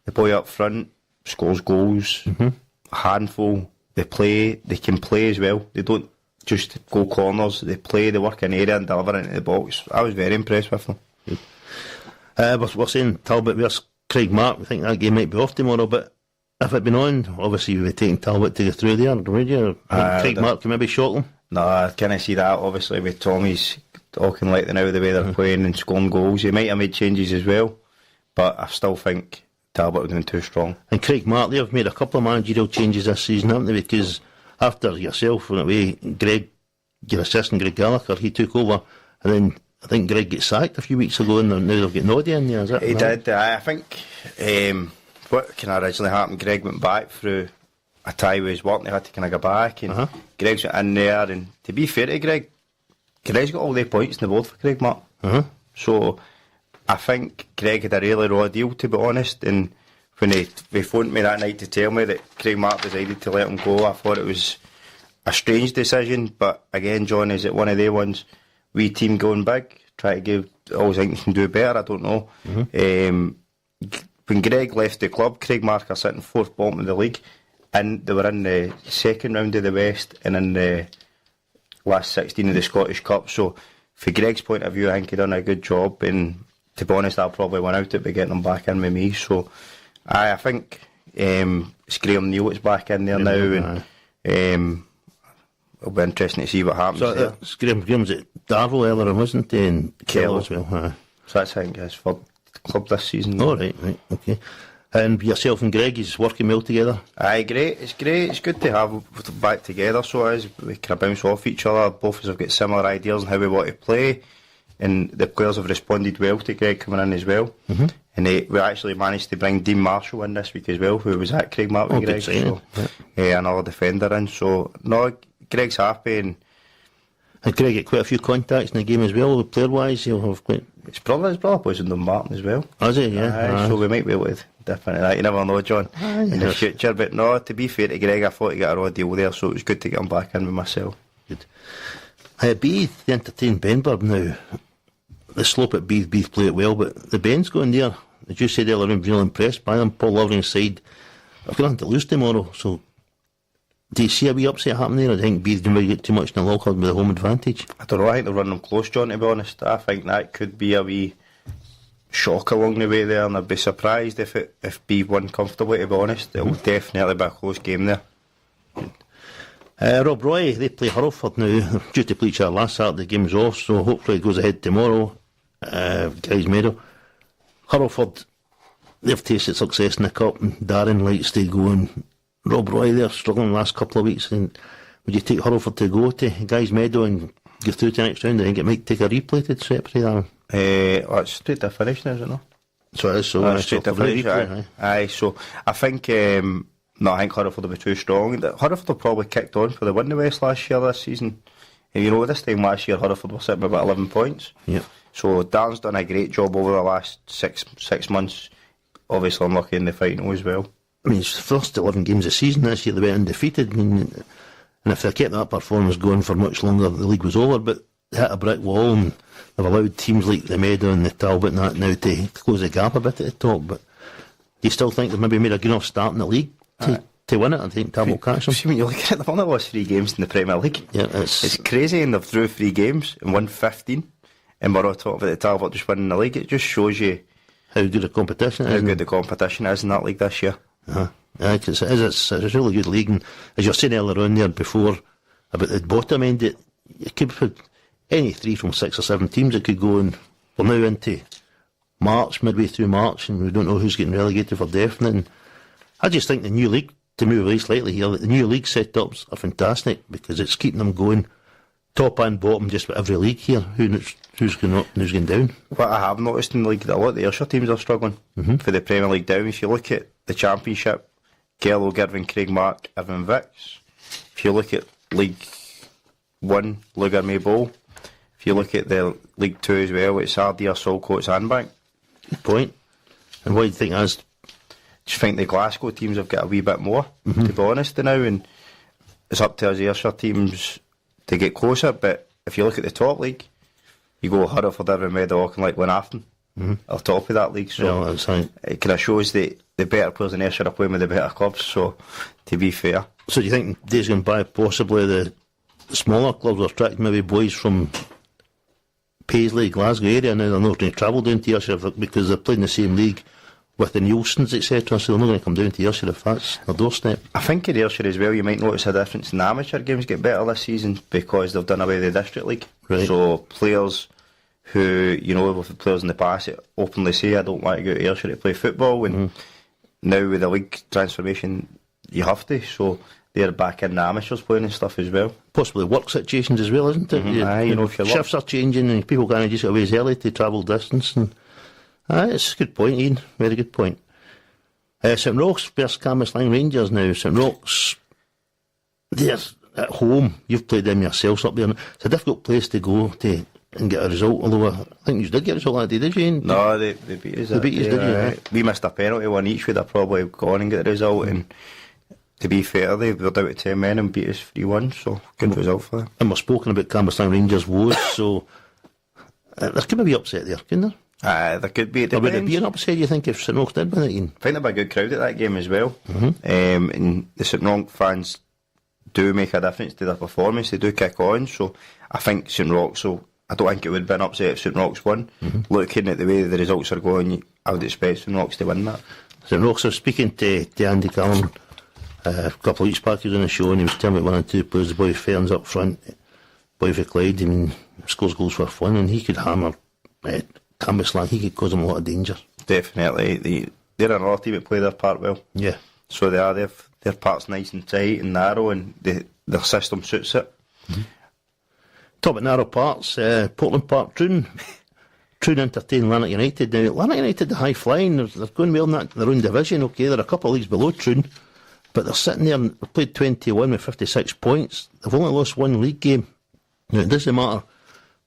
The boy up front scores goals, a handful. They can play as well. They don't just go corners. They play, they work in area and deliver into the box. I was very impressed with them. We're saying Talbot versus Craigmark. We think that game might be off tomorrow, but if it had been on, obviously we would be taking Talbot to go through there, would you? Craigmark can maybe shock them. No, I can't see that. Obviously with Tommy's talking like the way they're playing and scoring goals. He might have made changes as well, but I still think Talbot would have been too strong. And Craig Mark, they've made a couple of managerial changes this season, haven't they? Because after yourself went away, Greg, your assistant Greg Gallagher, he took over, and then I think Greg got sacked a few weeks ago, and now they've got Noddy in there, is it? He did. I think what kind of originally happened, Greg went back through a tie with his work, and he had to kind of go back, and Greg's went in there, and to be fair to Greg, Greg's got all the points in the board for Craig Mark. So I think Greg had a really raw deal, to be honest, and when they phoned me that night to tell me that Craig Mark decided to let him go, I thought it was a strange decision, but again, John, is it one of the ones, we team going big, try to give, always think you can do better, I don't know. When Greg left the club, Craig Mark are sitting 4th bottom of the league, and they were in the 2nd round of the West and in the last 16 of the Scottish Cup, so from Greg's point of view, I think he done a good job, and to be honest, I'll probably win out it by getting him back in with me, so I think it's Graham Neal that's back in there now, and it'll be interesting to see what happens there. It's Graham's at Darvel earlier, wasn't he? And Kello as well. So that's, I think, his third club this season. Oh, right, okay. And yourself and Greg is working well together? Aye, great. It's good to have them back together, so it is. We kind of bounce off each other. Both of us have got similar ideas on how we want to play, and the players have responded well to Greg coming in as well. And we actually managed to bring Dean Marshall in this week as well, who was at Craig Mark with Greg. So, another defender in. So, no, Greg's happy, and Greg get quite a few contacts in the game as well, player-wise. He'll have quite. His brother plays in Dumbarton as well. Is he? Yeah. So we might be able to dip into that. You never know, John, in the future. But no, to be fair to Greg, I thought he got a raw deal there, so it was good to get him back in with myself. Good. Beith, they entertain Benburb now. The slope at Beith play it well, but the Ben's going there. As you said earlier, I'm really impressed by them. Paul Lovering's side, I've got nothing to lose tomorrow, so do you see a wee upset happening there? I think Beith going to get too much in the lockout with the home advantage. I don't know, I think they'll run them close, John, to be honest. I think that could be a wee shock along the way there, and I'd be surprised if Beith won comfortably, to be honest. It'll definitely be a close game there. Rob Roy, they play Hurlford now. They're due to play each other last Saturday, the game's off, so hopefully it goes ahead tomorrow. Guys Meadow. Hurlford, they've tasted success in the Cup, and Darren likes to go, and Rob Roy, they're struggling the last couple of weeks. And would you take Hurlford to go to Guys Meadow and go through to the next round? I think it might take a replay to separate that. It's straight to finish now, is it not? So it is, so straight to finish, aye. So I think, no, I think Hurlford will be too strong. Hurlford have probably kicked on for the win the West last year, this season. And you know, this time last year, Hurlford were sitting with about 11 points. Yep. So Darren's done a great job over the last six months. Obviously unlucky in the final as well. I mean, it's the first 11 games of the season this year, they went undefeated. I mean, and if they kept that performance going for much longer, the league was over. But they hit a brick wall, and they've allowed teams like the Meadow and the Talbot and that now to close the gap a bit at the top. But do you still think they've maybe made a good enough start in the league to win it? I think Talbot will catch them. See, when you look at it, they've only lost 3 games in the Premier League. Yeah, it's crazy, and they've drew 3 games and won 15. And we're all talking about the Talbot just winning the league. It just shows you how good the competition is. How good the competition is in that league this year. Yeah, cause it's a really good league, and as you were saying earlier on there before about the bottom end, you could put any 3 from 6 or 7 teams that could go, and we're now into March, midway through March, and we don't know who's getting relegated for definite. And I just think the new league, to move away slightly here, the new league setups are fantastic because it's keeping them going top and bottom just with every league here. Who's going up and who's going down? What I have noticed in the league, that a lot of the Ayrshire teams are struggling for the Premier League down. If you look at the Championship, Kello, Girvan, Craig Mark, Irvine Vicks. If you look at League 1, Lugar Maybole. If you look at the League 2 as well, it's Ardea, Saltcoats, Sandbank. Good point. And what do you think as? Just think the Glasgow teams have got a wee bit more, to be honest, now, and it's up to us Ayrshire teams to get closer. But if you look at the top league, you go Hurlford, Irvine, Meadow, and like Glenafton are top of that league. So it kind of shows that the better players in Ayrshire are playing with the better clubs. So to be fair, so do you think days gone by possibly the smaller clubs are attracting maybe boys from Paisley, Glasgow area, now they're not going to travel down to Ayrshire because they're playing the same league with the Nielsen's, etc., so they're not going to come down to Ayrshire if that's their doorstep. I think in Ayrshire as well, you might notice a difference in the amateur games get better this season because they've done away with the district league. Right. So players who, you know, with the players in the past that openly say, I don't want to go to Ayrshire to play football, and now with the league transformation, you have to, so they're back in the amateurs playing and stuff as well. Possibly work situations as well, isn't it? Aye, you know, if you're shifts are changing and people can't just get away as early to travel distance. And it's a good point, Ian. Very good point. St Roch's versus Cambuslang Rangers now. St Roch's, they're at home. You've played them yourselves up there. It's a difficult place to go to and get a result, although I think you did get a result that day, did you, Ian? No, they beat us. They beat us, did you? Right. We missed a penalty one each, we'd have probably gone and get the result, and to be fair, they were down to 10 men and beat us 3-1, so good result for them. And we're spoken about Cambuslang Rangers woes, so there could be upset there, couldn't there? There could be. Or would it be an upset, you think, if St Roch did win it, Ian? I think there'll be a good crowd at that game as well. And the St Roch fans do make a difference to their performance, they do kick on, so I think St Roch, so I don't think it would be an upset if St Roch's won. Looking at the way the results are going, I would expect St Roch's to win that. St Roch's, I was speaking to Andy Callum a couple of weeks back, he was on the show and he was telling me one or two players, the boy Ferns up front, boy for Clyde, I mean, scores goals for fun, and he could hammer Cambuslang, he could cause them a lot of danger. Definitely, they're another team that play their part well. Yeah. So they are, their part's nice and tight and narrow, and their system suits it. Talk about narrow parts, Portland Park, Troon entertain Lanark United. Now, Lanark United, the high flying, they're going well in their own division, okay, they're a couple of leagues below Troon, but they're sitting there and they've played 21 with 56 points. They've only lost one league game. Now, it doesn't matter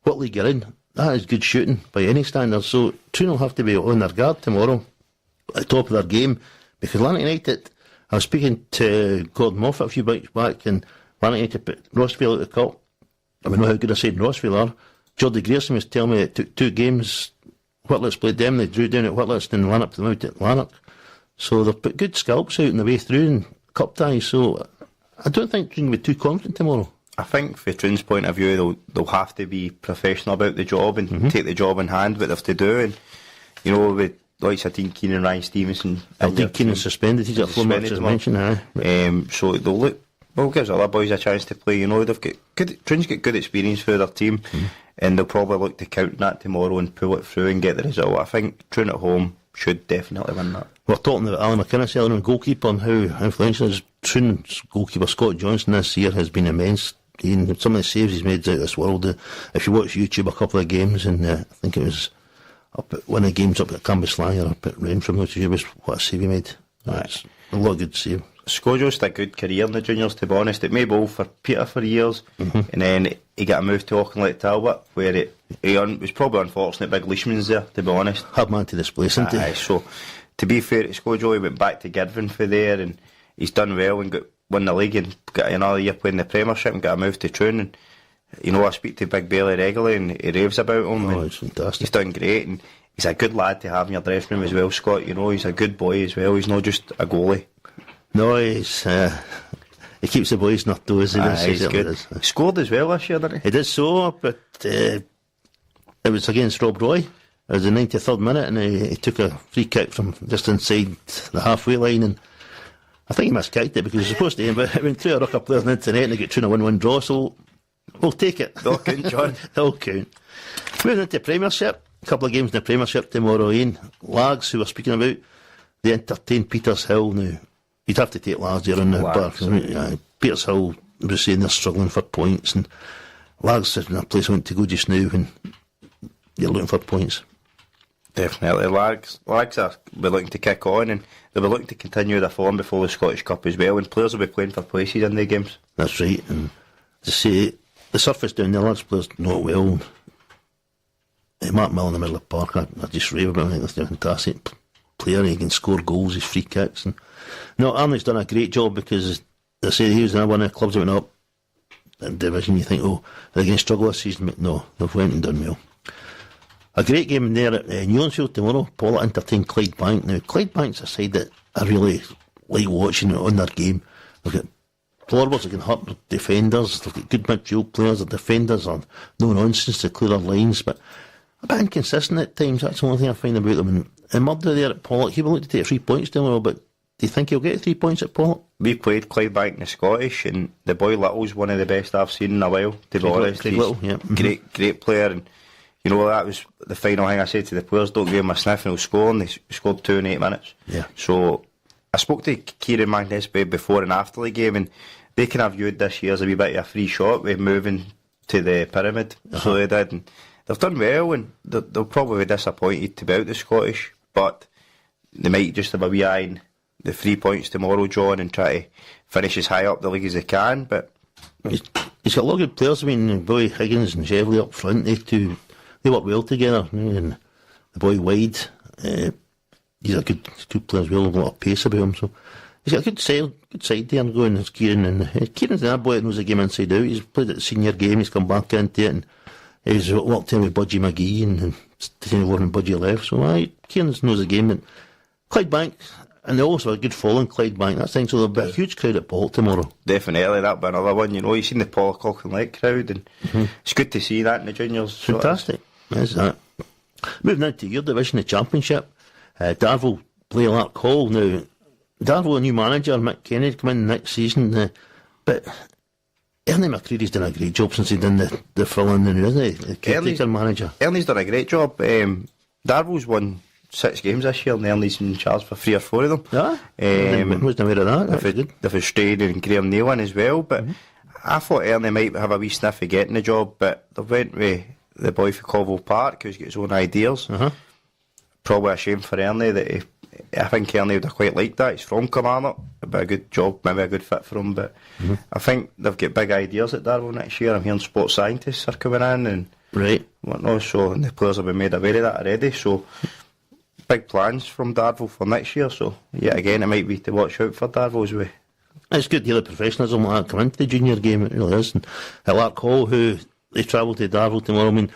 what league you're in, that is good shooting by any standard, so Troon will have to be on their guard tomorrow, at the top of their game, because Lanark United, I was speaking to Gordon Moffat a few weeks back, and Lanark United put Rossville out of the cup. I mean, know how good I said Rossville are. Geordie Grierson was telling me it took 2 games. Whitlett's played them, they drew down at Whitlett's, and Lanark put them out at Lanark. So they've put good scalps out on the way through in cup ties, so I don't think Troon will be too confident tomorrow. I think from Troon's point of view, they'll have to be professional about the job and take the job in hand, what they have to do. And, you know, with likes of Dean Keenan, Ryan Stevenson. Dean Keenan suspended, he's got 4 matches as mentioned. So they'll look, well, gives other boys a chance to play. You know, they've got good, Troon's got good experience for their team, and they'll probably look to count that tomorrow and pull it through and get the result. I think Troon at home should definitely win that. We're talking about Alan McInnes earlier on, goalkeeper, and how influential is Troon's goalkeeper Scott Johnson this year has been immense. Some of the saves he's made out of this world. If you watch YouTube a couple of games, and I think it was up at one of the games up at Cambuslang or up at Renfrew, which was what a save he made. That's a lot of good save. Scojo's had a good career in the juniors, to be honest. It made bowl for Peter for years, and then he got a move to Auchinleck Talbot, where he was probably unfortunate big Leishman's there, to be honest. Hard man to displace, isn't he? So, to be fair to Scojo, he went back to Girvan for there, and he's done well and won the league and got another year playing the Premiership and got a move to Troon. And, you know, I speak to Big Bailey regularly and he raves about him. Oh, it's fantastic. He's done great, and he's a good lad to have in your dressing room as well, Scott. You know, he's a good boy as well. He's not just a goalie. No, he keeps the boys in their toes. He's good. He scored as well this year, didn't he? He did so, but it was against Rob Roy. It was the 93rd minute, and he took a free kick from just inside the halfway line, and I think he miskicked it because he was supposed to, but it went through a ruck of players into the net and they get 2-1 draw, so we'll take it. They'll count, John. They'll count. Moving into Premiership, a couple of games in the Premiership tomorrow, Ian. Lags, who we're speaking about, they entertain Peters Hill now. You'd have to take Lags there on the bar. Peters Hill was saying they're struggling for points, and Lags is in a place I want to go just now when you're looking for points. Definitely. Lags are looking to kick on, and they'll be looking to continue their form before the Scottish Cup as well, and players will be playing for places in their games. That's right, and to say the surface down there, lads players not well. Mark Mill in the middle of the park, I just rave about him. I think he's a fantastic player. He can score goals, his free kicks. And no, Arnie's done a great job, because they say he was another one of the clubs that went up in division. You think, oh, they're going to struggle this season, but no, they've went and done well. A great game there at Newlandsfield tomorrow. Paula entertain Clydebank. Now, Clydebank's a side that I really like watching on their game. They've got forwards that can hurt defenders. They've got good midfield players. The defenders are no nonsense to clear their lines, but a bit inconsistent at times. That's the only thing I find about them. And Murdo there at Pollock, he will look to take 3 points tomorrow, but do you think he'll get 3 points at Pollock? We played Clydebank in the Scottish, and the boy Little's one of the best I've seen in a while, to be honest. Little, yeah. Great player, and you know, that was the final thing I said to the players, don't give him a sniff and he'll score, and they scored 2 in 8 minutes. Yeah. So I spoke to Kieran Magnusby before and after the game, and they kind of viewed this year as a wee bit of a free shot with moving to the pyramid. So they did, and they've done well, and they'll probably be disappointed to be out the Scottish, but they might just have a wee eye on the 3 points tomorrow, John, and try to finish as high up the league as they can. But he's got a lot of good players. I mean, boy Higgins and Chevley up front, they work well together. And the boy Wade, he's a good player as well, a lot of pace about him. So he's got a good side there going. It's Kieran, and Kieran's that boy that knows the game inside out. He's played at the senior game, he's come back into it, and he's worked in with Budgie McGee and Warren Budgie left. So Kieran knows the game. And Clydebank, and they also have a good following, Clydebank. That's thing. So there'll be a huge crowd at Paul tomorrow. Definitely, that'll be another one. You know, you've seen the Pollock and Lake crowd, and it's good to see that in the juniors. Fantastic. That's that. Moving on to your division, the Championship. Darvel play Lark Hall. Now, Darvel, a new manager, Mick Kennedy, come in next season. But Ernie McCreary's done a great job since he done the fill-in, isn't he? The caretaker manager. Ernie's done a great job. Darvel's won 6 games this year, and Ernie's in charge for 3 or 4 of them. Yeah, wasn't aware of that. They've Australian and Graham Neal in as well, but I thought Ernie might have a wee sniff of getting the job, but they went with the boy for Colville Park, who's got his own ideas. Probably a shame for Ernie that I think Ernie would have quite liked that. He's from Kilmarnock. It'd be a good job, maybe a good fit for him, but I think they've got big ideas at Darvel next year. I'm hearing sports scientists are coming in and whatnot, so and the players have been made aware of that already, so big plans from Darvel for next year, so yet again it might be to watch out for Darvel as well. It's good to hear the professionalism like that come into the junior game, it really is. And at Lark Hall, who they travel to Darvel tomorrow, I mean,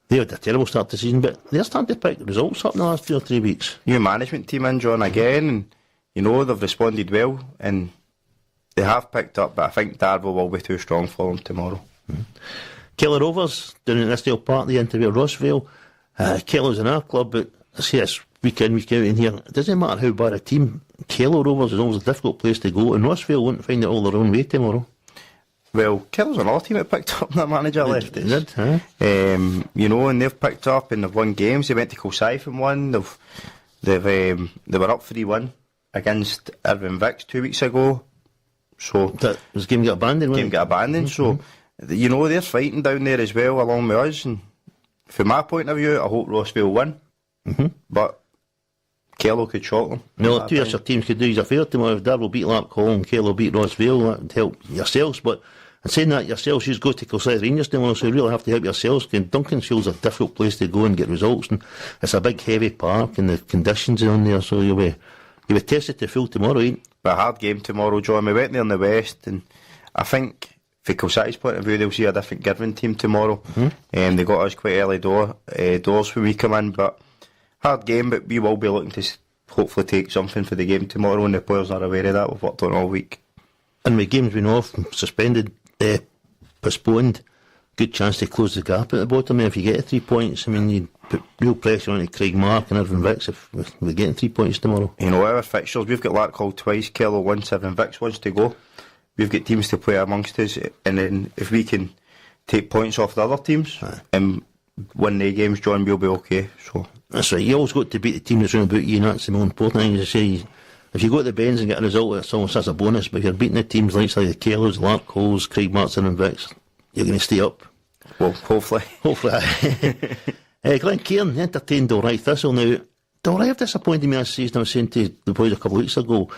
they had a terrible start to the season, but they're starting to pick the results up in the last 2 or 3 weeks. New management team in, John, again, and you know, they've responded well, and they have picked up, but I think Darvel will be too strong for them tomorrow. Keller Rovers, down at Nistdale Park, the interview at Rossvale. Keller's in our club, but I see this week in, week out in here. It doesn't matter how bad a team, Keller Rovers is always a difficult place to go, and Rossvale won't find it all their own way tomorrow. Well, Keller's another team that picked up their manager left. They did, huh? You know, and they've picked up and they've won games. They went to Kilsyth and won. They were up 3-1 against Irvine Vicks 2 weeks ago. So that was game got abandoned. Game got abandoned. So you know, they're fighting down there as well along with us. And from my point of view, I hope Rossvale win. But Kello could shock them. No, 2 extra teams could do you a favour tomorrow. If Darvel beat Lark Hall and Kello beat Rossvale, that would help yourselves. But in saying that, yourselves, you go to Kilsyth Rangers tomorrow, so you really have to help yourselves. Duncansfield's a difficult place to go and get results, and it's a big heavy park and the conditions on there, so you'll be tested to full tomorrow, ain't you? A hard game tomorrow, John. We went there in the West, and I think from Kilsyth's point of view, they'll see a different Girvan team tomorrow. They got us quite early doors when we come in, but hard game, but we will be looking to hopefully take something for the game tomorrow, and the players are aware of that. We've worked on all week. And with games been off, suspended, postponed, good chance to close the gap at the bottom. And if you get 3 points, I mean, you put real pressure on Craig Mark and Irvine Vicks if we're getting 3 points tomorrow. You know, our fixtures, we've got Lark Hall twice, Kello once, Irvine Vicks once to go. We've got teams to play amongst us, and then if we can take points off the other teams and win the games, John, we'll be okay. So that's right. You always got to beat the team that's round about you, and that's the most important thing. As I say, if you go to the Bens and get a result, it's almost as a bonus. But if you're beating the teams like the Kellos, Lark Halls, Craig Martin and Vicks, you're going to stay up. Well, hopefully. Glen Cairn entertained Dalry Thistle. Now, Dalry have disappointed me this season. I was saying to the boys a couple of weeks ago,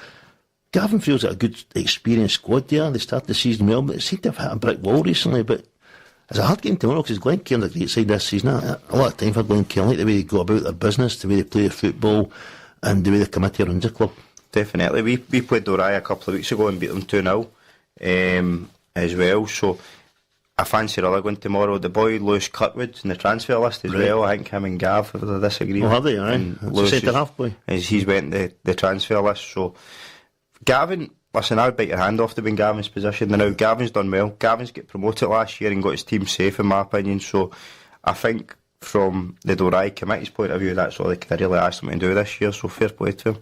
Gavin feels like a good experienced squad there. They started the season well, but they seem to have hit a brick wall recently. But it's a hard game tomorrow because Glen Cairn's a great side this season. A lot of time for Glen Cairn. I like the way they go about their business, the way they play their football, and the way the committee runs the club. Definitely. We played Dalry a couple of weeks ago and beat them 2-0 as well. So I fancy Rutherglen tomorrow. The boy Lewis Cutwood's in the transfer list as well. I think him and Gav have a disagreement. Oh, have they? Aye. Lewis centre half boy. He's went the transfer list. So Gavin, listen, I would bite your hand off to be in Gavin's position. Now Gavin's done well. Gavin's got promoted last year and got his team safe, in my opinion. So I think from the Dalry committee's point of view, that's all they could really ask them to do this year. So fair play to him.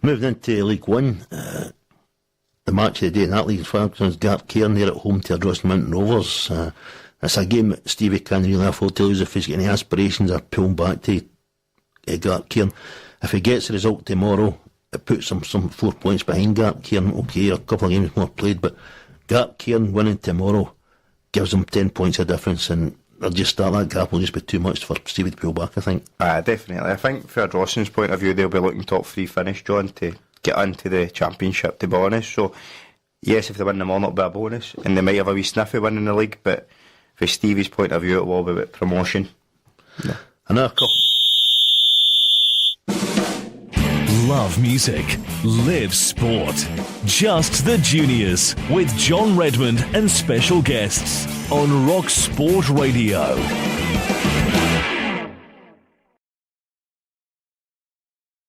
Moving into League One, the match of the day in that league is Ferguson's Gap Cairn there at home to Ardrossan Mountain Rovers. It's a game that Stevie can't really afford to lose if he's got any aspirations of pulling back to Garth Cairn. If he gets the result tomorrow, it puts him some 4 points behind Garth Cairn. Okay, a couple of games more played, but Garth Cairn winning tomorrow gives him 10 points of difference, and they'll just start that gap will just be too much for Stevie to pull back, I think. Definitely. I think from Ardrosson's point of view, they'll be looking top 3 finish, John, to get into the championship, to be honest. So, yes, if they win them all, it'll be a bonus, and they might have a wee sniffy win in the league, but from Stevie's point of view, it'll all be about promotion. Yeah. Another couple. Love music, live sport. Just the Juniors with John Redmond and special guests on Rock Sport Radio.